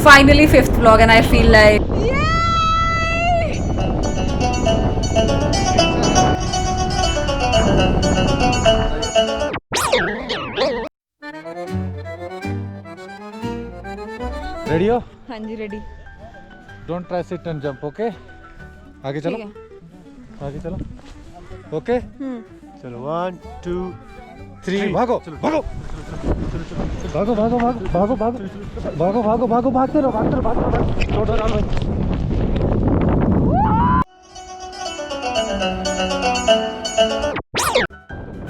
finally fifth vlog and I feel like ready हो? हाँ जी ready. Don't try sit and jump, okay? आगे चलो, आगे चलो, ओके? चलो 1 2 3 भागो भागो भागो भागो भागो भागो भागो भागो भागो भागते रहो भागते रहो भागते रहो छोड़ो ना।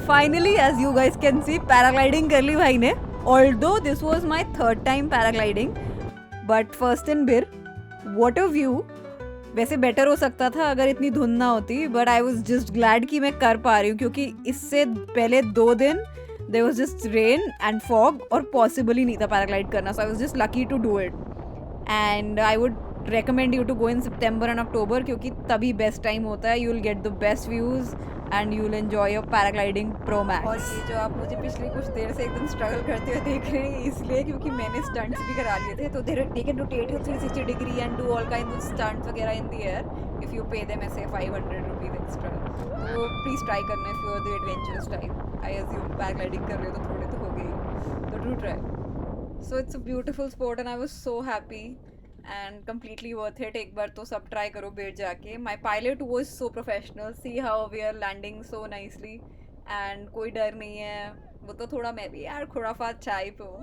Finally, as you guys can see, paragliding कर ली भाई ने। Although this was my third time paragliding, but first in Bir, what a view! वैसे बेटर हो सकता था अगर इतनी धुंध ना होती, but I was just glad कि मैं कर पा रही हूँ, क्योंकि इससे पहले 2 दिन there was just rain and fog और पॉसिबल ही नहीं था पैराग्लाइड करना, so I was just lucky to do it and I would recommend you to go in September and October क्योंकि तभी बेस्ट टाइम होता है. You will get the best views and you will enjoy your paragliding pro max. और ये जो आप मुझे पिछले कुछ देर से एकदम स्ट्रगल करते हुए देख रहे हैं इसलिए क्योंकि मैंने स्टंट्स भी करा लिए थे, तो they can rotate you 360 degree and do all kinds of stunts वगैरह in the air if you pay them ऐसे 500 rupees extra. तो प्लीज़ ट्राई करना if you are the adventurous type. I assume paragliding कर रहे हो तो थोड़े तो हो गए, तो do try. So it's a beautiful sport and I was so happy. And completely worth it. एक बार तो सब ट्राई करो बेट जाके. My pilot was so professional. See how we are landing so nicely. And कोई डर नहीं है. वो तो थोड़ा मैं भी यार खुराफात टाइप हूँ.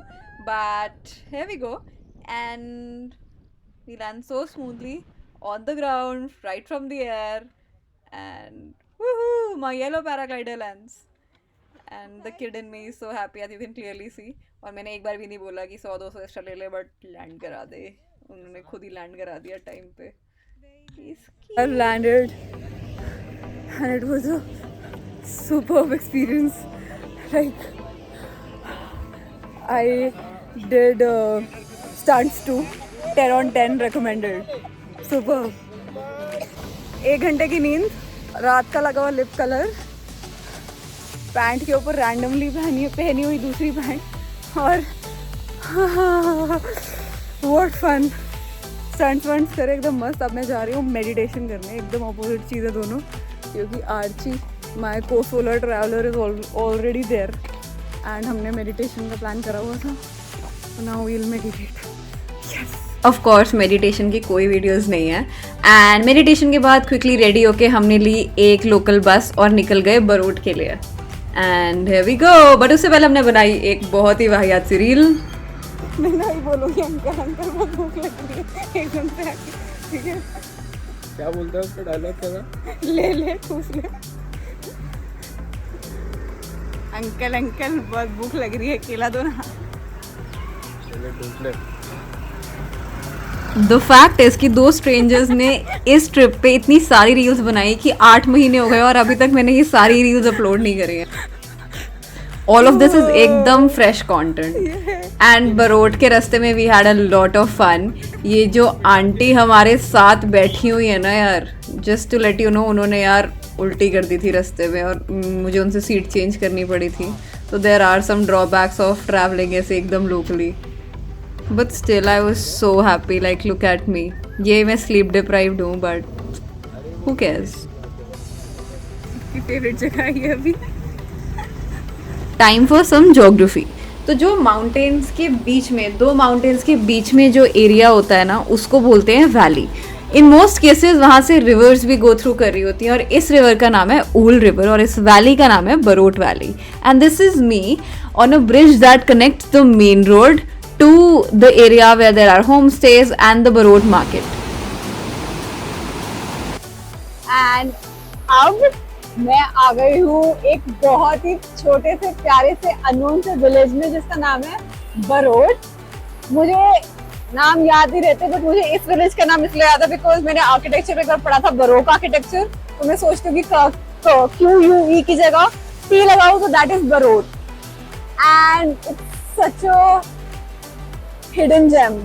But here we go. And we land so smoothly on the ground, right from the air. And woohoo! My yellow paraglider lands. And the kid in me is so happy as you can clearly see. और मैंने एक बार भी नहीं बोला कि 100-200 extra ले ले, but land करा दे. उन्होंने खुद ही लैंड करा दिया टाइम पे. I landed and it was a superb experience. Like I did stunts too. 10 on 10 recommended. Superb. 1 घंटे की नींद, रात का लगा हुआ लिप कलर, पैंट के ऊपर रैंडमली पहनी हुई दूसरी पैंट और व्हाट फन. स्टंट्स वंट्स करे एकदम मस्त. अब मैं जा रही हूँ मेडिटेशन करने. एकदम अपोजिट चीज़ है दोनों, क्योंकि Archi my co solar traveller is already there and हमने मेडिटेशन का प्लान करा हुआ था. Now we will meditate. Yes, of course meditation की कोई वीडियोस नहीं है. एंड मेडिटेशन के बाद क्विकली रेडी होके हमने ली एक लोकल बस और निकल गए बरोट के लिए. And here we go. But उससे पहले हमने बनाई एक बहुत ही वाहियात सी रील. मैं नहीं बोलूँगी अंकल अंकल बहुत भूख लग रही है एकदम से आके. ठीक है, क्या बोलता है उसका डायलॉग? क्या था? ले ले ठूस ले. अंकल अंकल बहुत भूख लग रही है, केला दो ना. द फैक्ट इज कि 2 स्ट्रेंजर्स ने इस ट्रिप पे इतनी सारी रील्स बनाई कि 8 महीने हो गए और अभी तक मैंने ये सारी रील्स अपलोड नहीं करी है. All of this is एकदम fresh content. And बरोट के रास्ते में we had a lot of fun. ये जो आंटी हमारे साथ बैठी हुई है ना यार, just to let you know, उन्होंने यार उल्टी कर दी थी रास्ते में और मुझे उनसे सीट चेंज करनी पड़ी थी. तो there are some drawbacks of traveling ऐसे एकदम locally. But still I was so happy. Like look at me. ये मैं sleep deprived हूँ, but who cares? मेरी favorite जगह है अभी. Time for some geography. तो जो माउंटेन्स के बीच में, 2 माउंटेन्स के बीच में जो एरिया होता है ना, उसको बोलते हैं वैली. इन मोस्ट केसेस वहाँ से रिवर्स भी गो थ्रू कर रही होती हैं और इस रिवर का नाम है ऊल रिवर और इस वैली का नाम है Barot valley. And this is me on a bridge that connects the main road to the area where there are home stage and the Barot market. And अब मैं आ गई हूँ एक बहुत ही छोटे से प्यारे से अननोन से विलेज में जिसका नाम है बरोट. मुझे नाम याद नहीं रहते, बट मुझे इस विलेज का नाम इसलिए याद है बिकॉज मैंने आर्किटेक्चर में पढ़ा था बरोक आर्किटेक्चर. तो मैं सोचती हूँ कि QUE की जगह T लगाऊं तो that is Barot. And it's such a hidden gem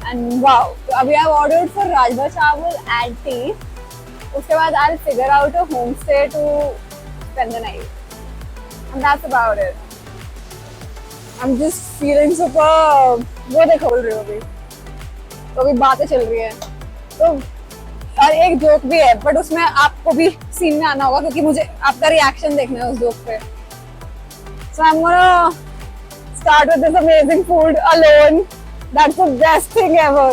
and wow. अभी आई ऑर्डर्ड फॉर राजमा चावल एंड टी. उसके बाद I'll figure out a homestay to spend the night. And that's about it. I'm just feeling super. वो देखो बोल रहे हो अभी, तो अभी बातें चल रही है तो, और एक जोक भी है बट उसमें आपको भी सीन में आना होगा क्योंकि मुझे आपका रिएक्शन देखना है उस जोक पे. So I'm gonna start with this amazing food alone. That's the best thing ever.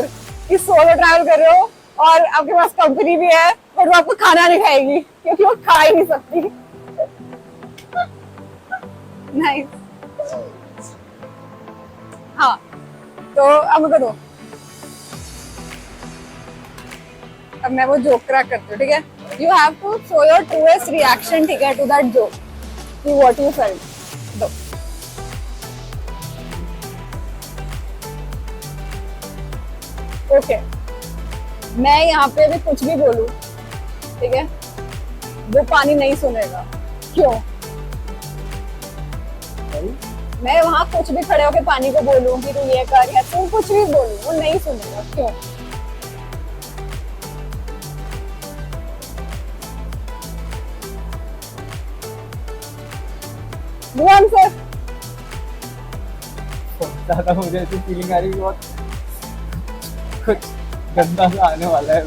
कि सोलो ट्रैवल कर रहे हो और आपके पास कंपनी भी है पर वो आपको खाना नहीं खाएगी क्योंकि वो खा ही नहीं सकती. नाइस. हाँ तो अब करो, अब मैं वो जोक क्रैक करती हूँ. ठीक है, you have to show your truest reaction. ठीक है, टू दैट जोक कि व्हाट यू फेल्ट. दो. ओके, मैं यहाँ पे अभी कुछ भी बोलूं, ठीक है, वो पानी नहीं सुनेगा. क्यों? मैं वहां कुछ भी खड़े होके पानी को बोलूं कि तू ये कर या तू कुछ भी बोलूं, वो नहीं सुनेगा. क्यों? वो आंसर. ज्यादा मुझे ऐसी फीलिंग आ रही है बहुत कुछ गंदा सा आने वाला है.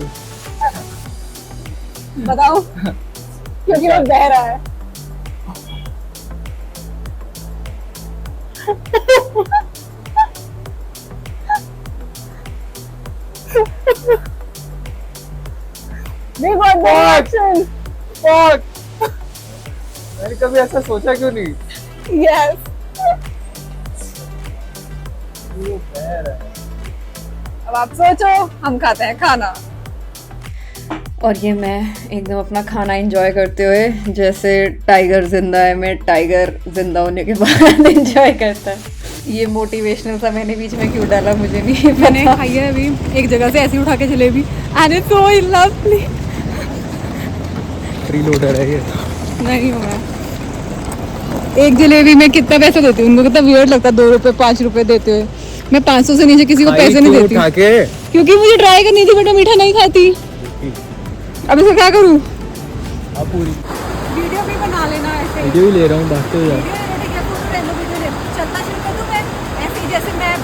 बताओ. क्योंकि वो बह रहा है. We got the reaction. मैंने कभी ऐसा सोचा क्यों नहीं. Yes. वो बह रहा है. अब आप सोचो, हम खाते हैं खाना. और ये मैं एकदम अपना खाना एंजॉय करते हुए, जैसे टाइगर जिंदा है, मैं टाइगर जिंदा होने के बाद एंजॉय करता है. ये मोटिवेशनल सा मैंने बीच में क्यों डाला मुझे नहीं. मैंने खाई है अभी एक जगह से ऐसी उठा के jalebi and it's so lovely. Free loader है ये. नहीं हुआ. एक जलेबी में कितना पैसे देती हूँ, उनको कितना वियर्ड लगता है 2 रुपए 5 रुपए देते हुए. मैं 500 से नीचे किसी को पैसे नहीं देती क्योंकि मुझे ट्राई करनी थी बट मैं मीठा नहीं खाती. अब इसे क्या करूँ? आप पूरी वीडियो भी बना लेना ऐसे. वीडियो ही ले रहा हूँ, बात तो यार. चलता शुरू कर दूँ मैं ऐसे ही जैसे मैं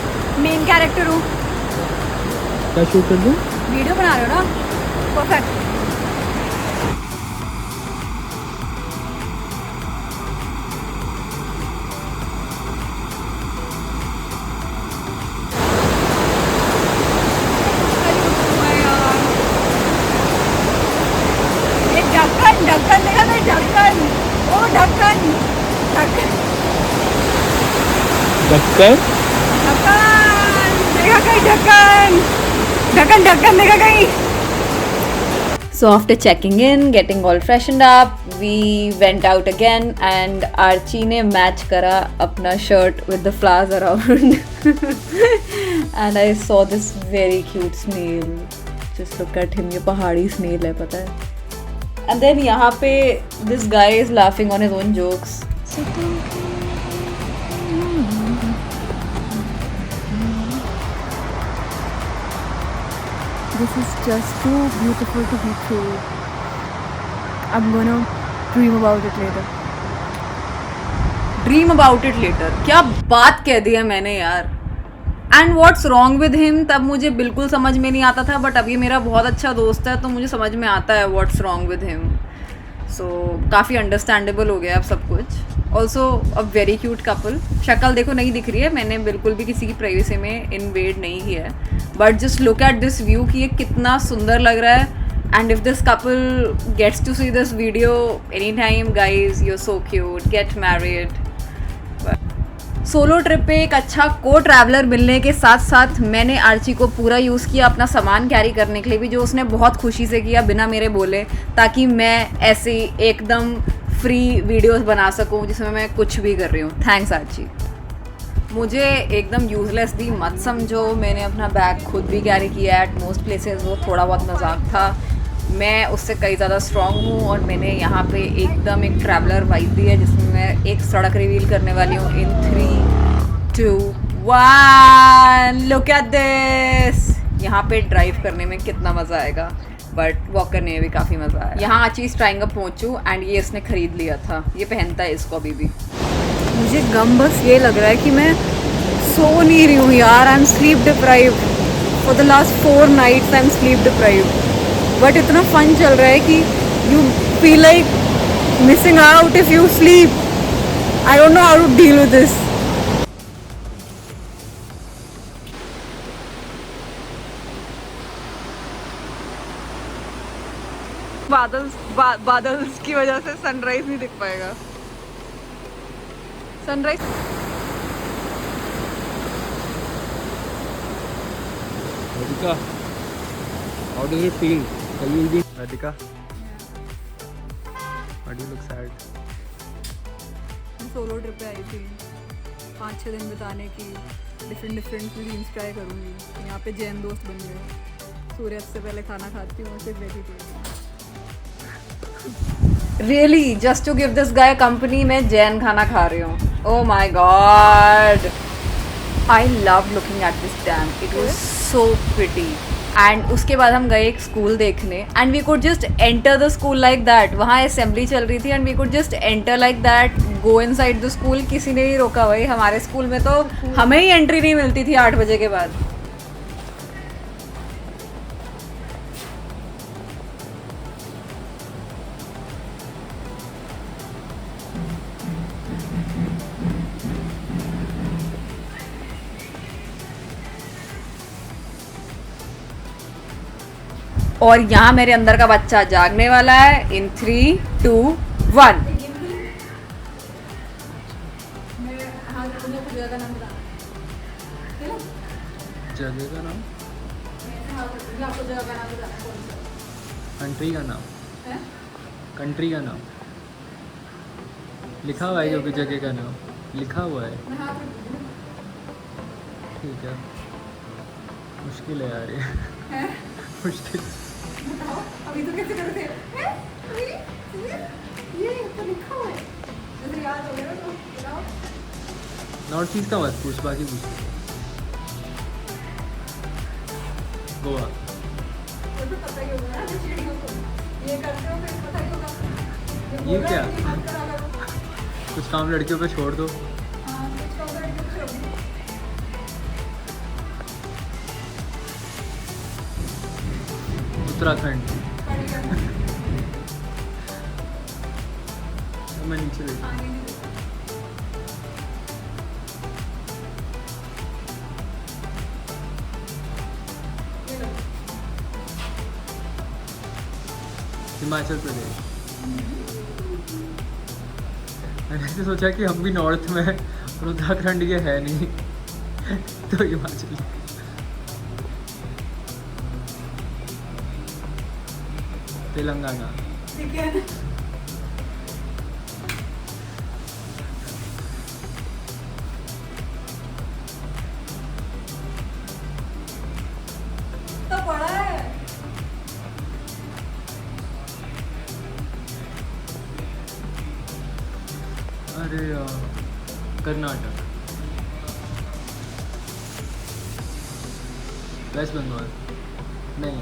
मेन कैरेक्टर हूँ. क्या शूट कर दूँ? वीडियो बना रहे हो ना, परफेक्ट. ढक्कन देखा नहीं? ढक्कन, ओ ढक्कन, ढक्कन, ढक्कन, ढक्कन देखा कहीं? ढक्कन, ढक्कन, ढक्कन देखा कहीं? So after checking in, getting all freshened up, we went out again and Archie ने match करा अपना shirt with the flowers around. And I saw this very cute snail. Just look at him, ये पहाड़ी snail है, पता है. And then यहाँ पे this guy is laughing on his own jokes. This is just too beautiful to be true. I'm gonna dream about it later. Dream about it later. क्या बात कह दी है मैंने यार. And what's wrong with him, तब मुझे बिल्कुल समझ में नहीं आता था बट अब ये मेरा बहुत अच्छा दोस्त है तो मुझे समझ में आता है व्हाट्स रॉन्ग विद हिम. सो काफ़ी अंडरस्टैंडेबल हो गया अब सब कुछ. Also a very cute couple. शक्ल देखो नहीं दिख रही है, मैंने बिल्कुल भी किसी की प्राइवेसी में इन्वेड नहीं किया है, but just look at this view कि ये कितना सुंदर लग रहा है. And if this couple gets to see this video any time, guys you are so cute, get married. Solo trip पे एक अच्छा को ट्रैवलर मिलने के साथ साथ मैंने आर्ची को पूरा यूज़ किया अपना सामान कैरी करने के लिए भी, जो उसने बहुत खुशी से किया बिना मेरे बोले, ताकि मैं ऐसे एकदम फ्री वीडियोस बना सकूं जिसमें मैं कुछ भी कर रही हूँ. थैंक्स आर्ची. मुझे एकदम यूज़लेस भी मत समझो, मैंने अपना बैग खुद भी कैरी किया एट मोस्ट प्लेसेस. वो थोड़ा बहुत मजाक था, मैं उससे कई ज़्यादा स्ट्रॉन्ग हूँ और मैंने यहाँ पे एकदम एक ट्रैवलर वाइब दी है जिसमें मैं एक सड़क रिवील करने वाली हूँ इन 3, 2, 1. Look at this. यहाँ पे ड्राइव करने में कितना मज़ा आएगा, बट वॉक करने में भी काफ़ी मज़ा आया. यहाँ आची ट्राइंग अप पहुँचूँ एंड ये इसने ख़रीद लिया था, ये पहनता है इसको अभी भी. मुझे गम बस ये लग रहा है कि मैं सो नहीं रही हूँ यार. I am sleep deprived for the last 4 nights. I am sleep deprived. But इतना फन चल रहा है कि you feel like missing out if you sleep. I don't know how to deal with this. बादल्स की वजह से सनराइज नहीं दिख पाएगा. Sunrise Radhika, how does it feel? That you will be Radhika, why do you look sad? Solo trip पे आई थी 5-6 दिन बिताने की. डिफरेंट क्यूजीन्स ट्राई करूँगी. यहाँ पे जैन दोस्त बन गए. सूर्यास्त से पहले खाना खाती हूँ और फिर vegetarian. Really just to give this guy company में जैन खाना खा रही हूँ. Oh my god. I love looking at this dam. It was so pretty. And उसके बाद हम गए एक स्कूल देखने and we could just enter the school like that. वहाँ असेंबली चल रही थी and we could just enter like that, go inside the school. किसी ने नहीं रोका. भाई हमारे स्कूल में तो हमें ही एंट्री नहीं मिलती थी 8 बजे के बाद. और यहाँ मेरे अंदर का बच्चा जागने वाला है. इन 3, 2, 1. जगह का नाम, कंट्री का नाम, कंट्री का नाम लिखा हुआ है क्योंकि जगह का नाम लिखा हुआ है. ठीक है. मुश्किल है यार ये. मुश्किल. अभी तो कैसे करते हैं? ये तो लिखा हुआ है. जैसे याद हो गया तो बताओ. नॉर्थ ईस्ट का मत पूछ, बाकी पूछ. गोवा. वो तो पता ही होगा ना चिड़ियों को. ये करते हो फिर पता ही होगा. ये क्या? कुछ काम लड़कियों पे छोड़ दो. हाँ, कुछ काम करके छोड़ दो. उत्तराखंड. मैं नीचे देखा. हिमाचल प्रदेश. मैंने ऐसे सोचा कि हम भी नॉर्थ में और उत्तराखंड ये है नहीं तो हिमाचल. तेलंगाना. ठीक है. तो पढ़ा है. अरे कर्नाटक. वेस्ट बंगाल. नहीं.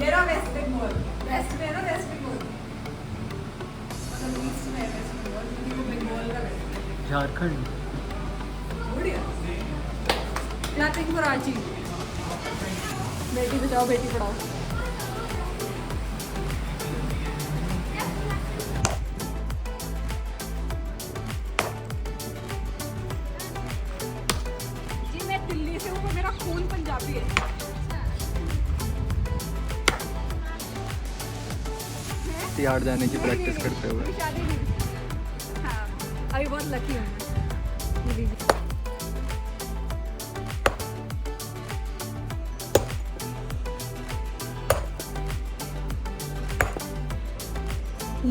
मेरा वेस्ट बंगाल. वेस्ट में ना वेस्ट बंगाल. मतलब ईस्ट में वेस्ट बंगाल. क्योंकि वो बंगाल का वेस्ट. झारखंड. बढ़िया. Clapping for Achi. बेटी बचाओ बेटी पढ़ाओ. जी मैं दिल्ली से हूँ पर मेरा खून पंजाबी है. तिहाड़ जाने की प्रैक्टिस करते हुए. शादी नहीं. हाँ अभी बहुत लकी हूँ मैं.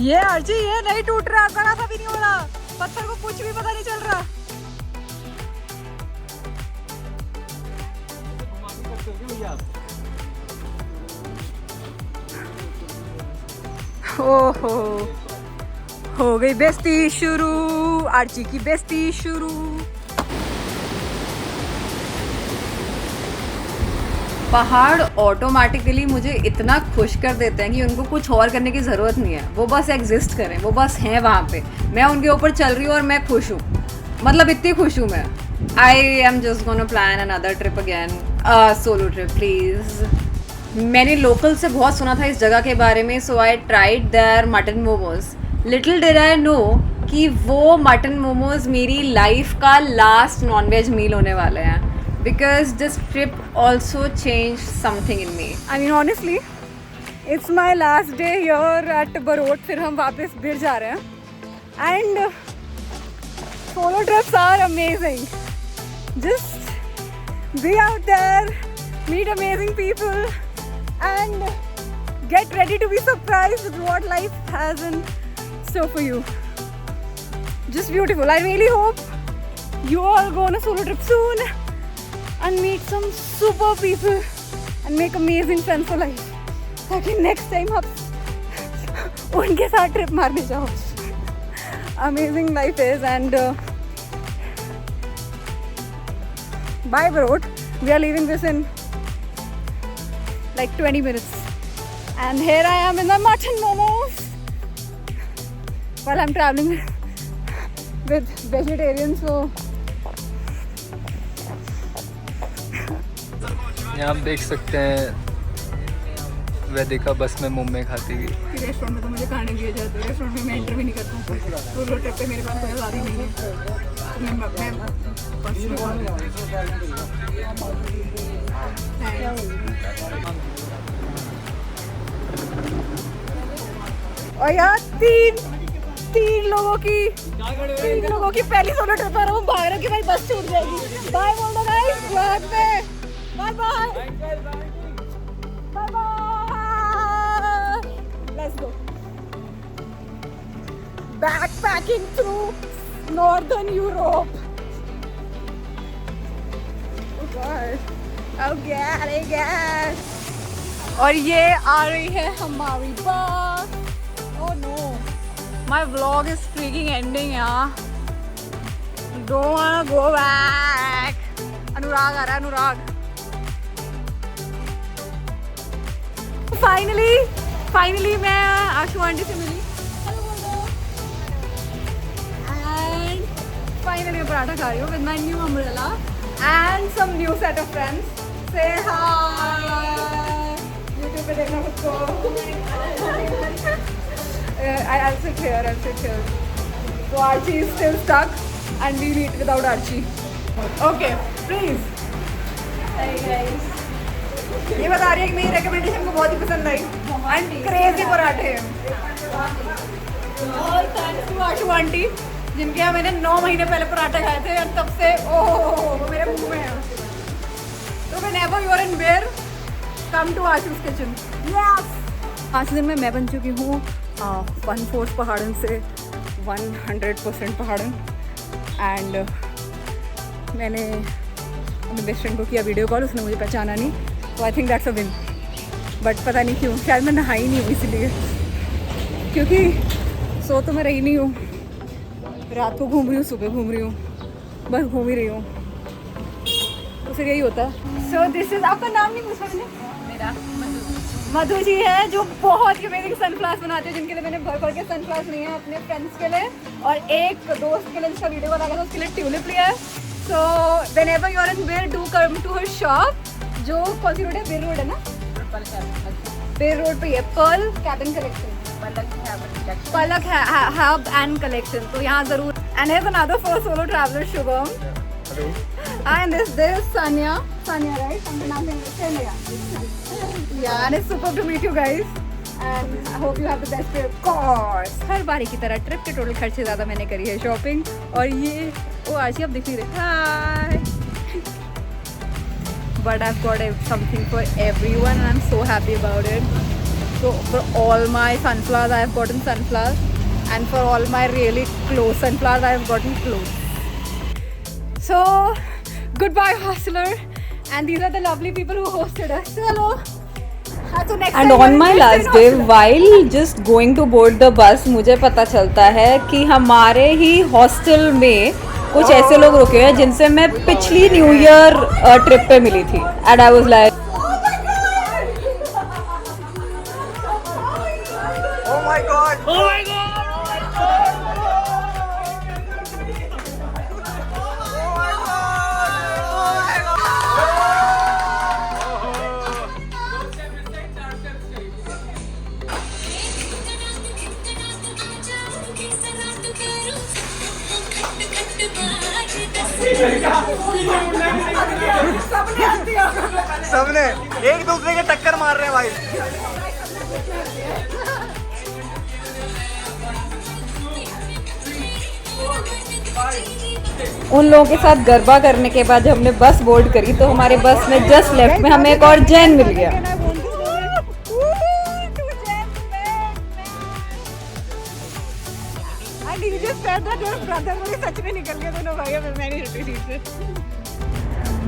ये अर्जी ये नहीं टूट रहा. कड़ा सा भी नहीं हो रहा. पत्थर को कुछ भी पता नहीं चल रहा. ओहो हो गई बेस्ती शुरू. आर्ची की बेस्ती शुरू. पहाड़ ऑटोमेटिकली मुझे इतना खुश कर देते हैं कि उनको कुछ और करने की ज़रूरत नहीं है, वो बस एग्जिस्ट करें, वो बस हैं वहाँ पे, मैं उनके ऊपर चल रही हूँ और मैं खुश हूँ, मतलब इतनी खुश हूँ मैं। I am just gonna plan another trip again, solo trip please. मैंने लोकल से बहुत सुना था इस जगह के बारे में, so I tried their mutton momos. Little did I know कि वो मटन मोमोज मेरी लाइफ का लास्ट नॉनवेज मील होने वाले हैं, because this trip also changed something in me. I mean honestly, it's my last day here at Barot. फिर हम वापस बिर जा रहे हैं and solo trips are amazing. Just be out there, meet amazing people and get ready to be surprised with what life has in store for you. Just beautiful. I really hope you all go on a solo trip soon and meet some super people and make amazing friends for life, ताकि next time आप उनके साथ trip मारने जाओ. Amazing life is and bye Barot. We are leaving this in like 20 minutes and here I am in the mutton momos while I'm traveling with vegetarians, so यहाँ आप देख सकते हैं वैदिका बस में मुंबई खाती हुई। रेस्टोरेंट में तो मुझे खाने दिए जाते हैं, रेस्टोरेंट में मैं एंटर भी नहीं करता हूँ। सोलो ट्रिप पे मेरे पास कोई आज़ादी नहीं है, और यार तीन लोगों की पहली सोलो ट्रिप पर हूँ, भाग रहा हूँ कि भाई बस छूट जाएगी। बाय बोल दो गाइस, ब्लॉग में bye bye bye bye, let's go backpacking through northern Europe. Oh god, oh god. और ये आ रही है हमारी बस. Oh no, my vlog is freaking ending यार. Don't wanna go back. अनुराग आ रहा है, अनुराग. फाइनली मैं आशु आंटी से मिली एंड फाइनली मैं पराठा खा रही हूँ with my new umbrella and some new set of friends. Say hi, YouTube पे देखना खुद को. I'll sit here. So Archie is still stuck and we'll eat without Archie. Okay, please. Hey guys. ये बता रही है कि मेरी रिकमेंडेशन को बहुत ही पसंद आई एंड क्रेजी पराठे. और थैंक्स टू आशु आंटी जिनके यहाँ मैंने 9 महीने पहले पराठे खाए थे और तब से वो मेरे मुंह में है. तो whenever you are in Bear, come to Ashu's kitchen. Yes. 5 दिन में मैं बन चुकी हूँ 1/4 पहाड़न से 100% पहाड़न एंड मैंने अपने बेस्ट फ्रेंड को किया वीडियो कॉल, उसने मुझे पहचाना नहीं. तो I think that's a win. But पता नहीं क्यों, शायद मैं नहाई नहीं हूँ इसलिए, क्योंकि सो तो मैं रही नहीं हूँ. रात को घूम रही हूँ, सुबह घूम रही हूँ, बस घूम ही रही हूँ. तो फिर यही होता है. सो दिस इज, आपका नाम नहीं पूछा मैंने? मेरा मधु जी है जो बहुत ही अमेजिंग सनफ्लावर्स बनाते हैं, जिनके लिए मैंने भर के सनफ्लावर्स लिए हैं अपने फ्रेंड्स के लिए और एक दोस्त के लिए जिसका वीडियो बना था उसके लिए ट्यूलिप लिया है. So whenever you are in Bir do come to her shop, जो कौन सी रोड है? बेर रोड है ना? बेर रोड पे है pearl cabin collection, Palak hub and collection. तो यहाँ जरूर. And here another first solo traveller Shubham. And this Sanya, right? I'm pronouncing it. Yeah, and it's super to meet you guys. And I hope you have the best trip. Of course. हर बारी की तरह trip के total खर्च से ज़्यादा मैंने करी है शॉपिंग. और ये वो आशी अब दिख नहीं रहे. Hi. But I've got something for everyone and I'm so happy about it. So for all my sunflowers, I've gotten sunflowers. And for all my really close sunflowers, I've gotten clothes. So, goodbye hostler. And these are the lovely people who hosted us. Hello. And on my last day, while just going to board the bus, मुझे पता चलता है कि हमारे ही hostel में कुछ ऐसे लोग रुके हैं जिनसे मैं पिछली न्यू ईयर ट्रिप पे मिली थी. And I was like, एक दूसरे के टक्कर मार रहे हैं भाई। उन लोगों के साथ गरबा करने के बाद जब हमने बस बोर्ड करी तो हमारे बस में जस्ट लेफ्ट में हमें एक और जैन मिल गया।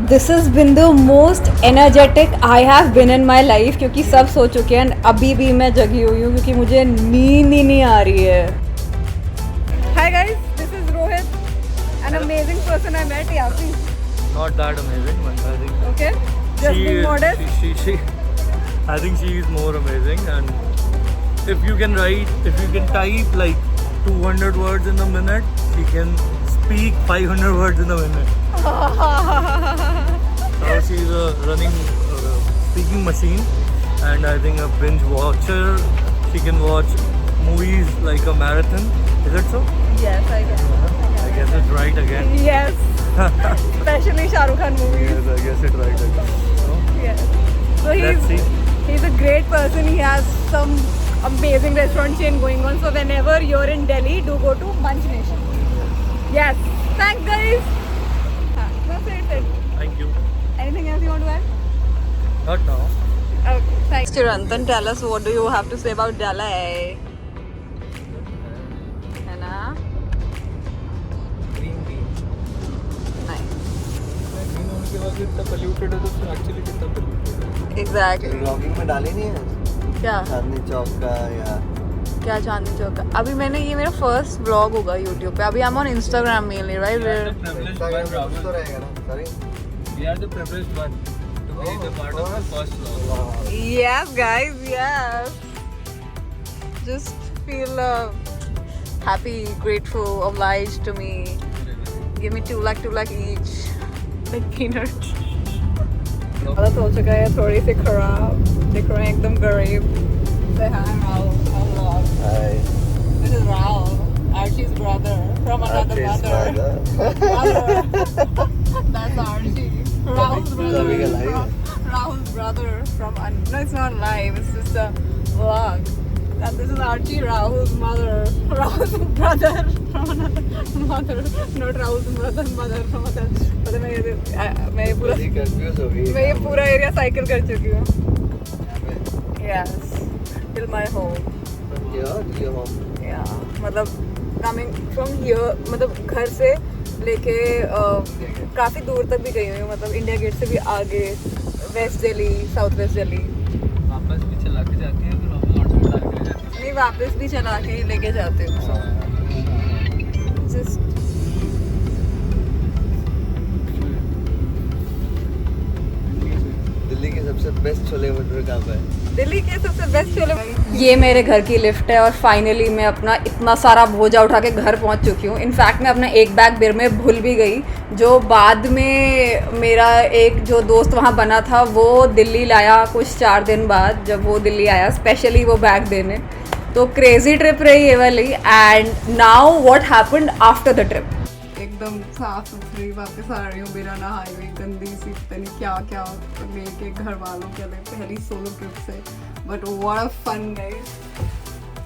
This is been the most energetic I have been in my life, क्योंकि सब सो चुके हैं, अभी भी मैं जगी हुई हूँ क्योंकि मुझे नींद ही नहीं आ रही है। Hi guys, this is Rohit, an amazing person I met. Yeah, please. Not that amazing, but I think Okay, just being modest. she I think she is more amazing. And if you can type like 200 words in a minute, she can speak 500 words in a minute. Now she's a running speaking machine, and I think a binge watcher. She can watch movies like a marathon. Is it so? Yes, I guess. I guess it's right again. Yes, especially Shah Rukh Khan movies. Yes, I guess it's right again. So, Yes. So let's see. he's a great person. He has some amazing restaurant chain going on. So whenever you're in Delhi, do go to Munch Nation. Yes. Thanks, guys. That's it. Thank you. Anything else you want to add? Not now. Okay. Thanks. Chirantan, tell us what do you have to say about Delhi? है ना? Green tea Nice. Green होने के बाद इतना polluted है तो actually कितना polluted है। Exactly. ब्लॉगिंग में डाले नहीं है क्या? चांदनी चौक का या क्या चांदनी चौक का? अभी मैंने ये मेरा फर्स्ट व्लॉग होगा YouTube पे। अभी I'm on Instagram mainly, right? कुछ तो रहेगा ना sorry We are the privileged one to be the part of the first vlog. Yes, guys, yes. Just feel happy, grateful, obliged to me. Give me 2 lakh each. Like peanuts. हालत हो चुका है थोड़ी सी खराब, दिख रहे हैं एकदम गरीब। Say hi, Rahul. Hi This is Rahul, Archie's brother from another mother. Brother. That's Archie. Rahul's brother. Sabhi ka live from- Rahul's brother from no, it's not live. It's just a vlog. And this is Archie, Rahul's mother. Rahul's brother from another mother. Not Rahul's brother, mother from another. पता मैं ये पूरा बड़ी confuse हो गई मैं ये पूरा एरिया साइकिल कर चुकी हूँ। Yes, till my home. या होम Yeah, मतलब coming from here, मतलब घर से लेके काफ़ी दूर तक भी गई हुई हूँ, मतलब इंडिया गेट से भी आगे, west Delhi, south west Delhi. वापस भी चला के जाती है फिर वापस ऑटो में डाल के ले जाती है। नहीं, वापस भी चला के लेके जाते हूँ। Just दिल्ली के सबसे बेस्ट छोले भटूरे कहाँ पे है दिल्ली के सबसे बेस्ट छोले। ये मेरे घर की लिफ्ट है और फाइनली मैं अपना इतना सारा बोझा उठा के घर पहुंच चुकी हूँ। इनफैक्ट मैं अपना एक बैग बिर में भूल भी गई, जो बाद में मेरा एक जो दोस्त वहाँ बना था वो दिल्ली लाया कुछ 4 दिन बाद, जब वो दिल्ली आया स्पेशली वो बैग देने। तो क्रेजी ट्रिप रही ये वाली। And now what happened after the trip. एकदम साफ सुथरी वापस आ रही हूँ बिना नहाए हुई, गंदी सी पता नहीं क्या क्या लेके घर वालों के लिए पहली सोलो ट्रिप से। But what a fun guys,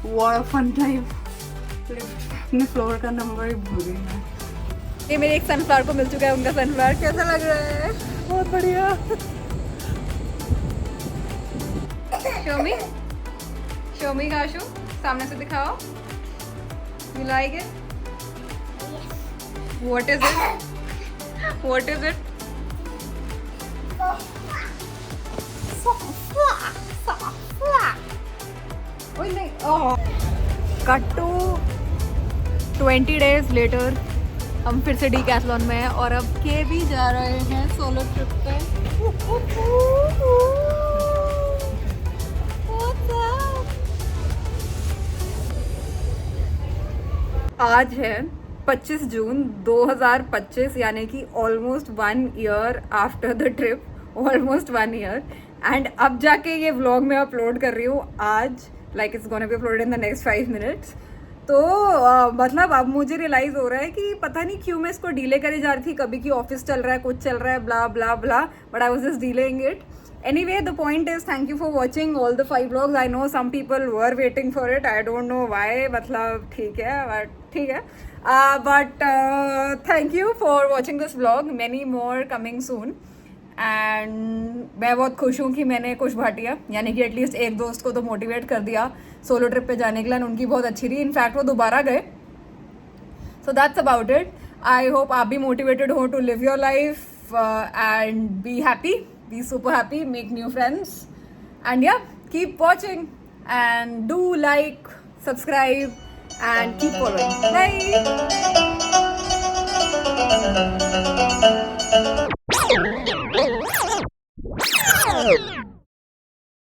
what a fun time. अपने फ्लोर का नंबर ही भूल गई मैं। ये मेरे एक सनफ्लावर को मिल चुका है, उनका सनफ्लावर कैसा लग रहा है? बहुत बढ़िया। शो मी काशू, सामने से दिखाओ। You like it? What is it? What is it? Cut to 20 days later, हम फिर से डीकैथलॉन में हैं और अब के भी जा रहे हैं सोलो ट्रिप पे। What's up? आज है 25 जून 2025, यानी कि almost 1 year after the trip, almost 1 year. And अब जाके ये व्लॉग मैं अपलोड कर रही हूँ आज, like it's gonna be uploaded in the next 5 minutes. तो मतलब अब मुझे रियलाइज हो रहा है कि पता नहीं क्यों मैं इसको डीले करे जा रही थी, कभी कि ऑफिस चल रहा है, कुछ चल रहा है, blah blah blah, but I was just delaying it. Anyway, the point is, thank you for watching all the 5 vlogs. I know some people were waiting for it. I don't know why. मतलब ठीक है, but ठीक है. But thank you for watching this vlog. Many more coming soon. And मैं बहुत खुश हूँ कि मैंने कुश भाटिया यानी कि एटलीस्ट एक दोस्त को तो मोटिवेट कर दिया सोलो ट्रिप पे जाने के लिए. उनकी बहुत अच्छी रही. इनफैक्ट वो दोबारा गए. So that's about it. I hope आप भी motivated हो to live your life and be happy. Be super happy, make new friends, and yeah, keep watching and do like, subscribe, and keep following. Bye.